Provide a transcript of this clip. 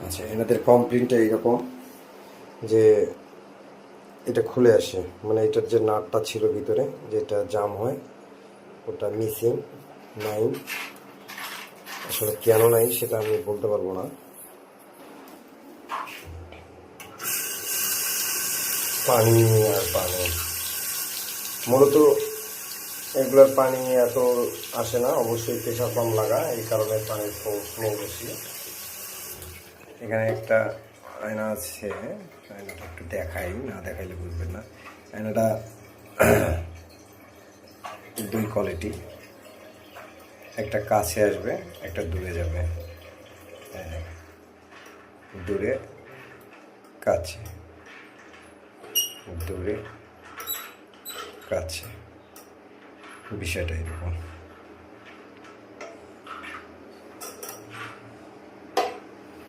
আচ্ছা, এনাদের কমপ্লেনটা এইরকম যে এটা খুলে আসে, মানে এটার যে নাটটা ছিল ভিতরে যেটা জাম হয় ওটা মিসিং নাই। আসলে কেন নাই সেটা আমি বলতে পারবো না। পানি আর পানি, মূলত এগুলোর পানি এত আসে না, অবশ্যই প্রেশার পাম্প লাগা, এই কারণে পানির ফ্লো বেশি। এখানে একটা আয়না আছে, আয়নাটা একটু দেখাই, না দেখাইলে বুঝবেন না। আয়নাটা দুই কোয়ালিটি, একটা কাছে আসবে, একটা দূরে যাবে। দূরে কাছে, দূরে কাছে, বিষয়টা এরকম।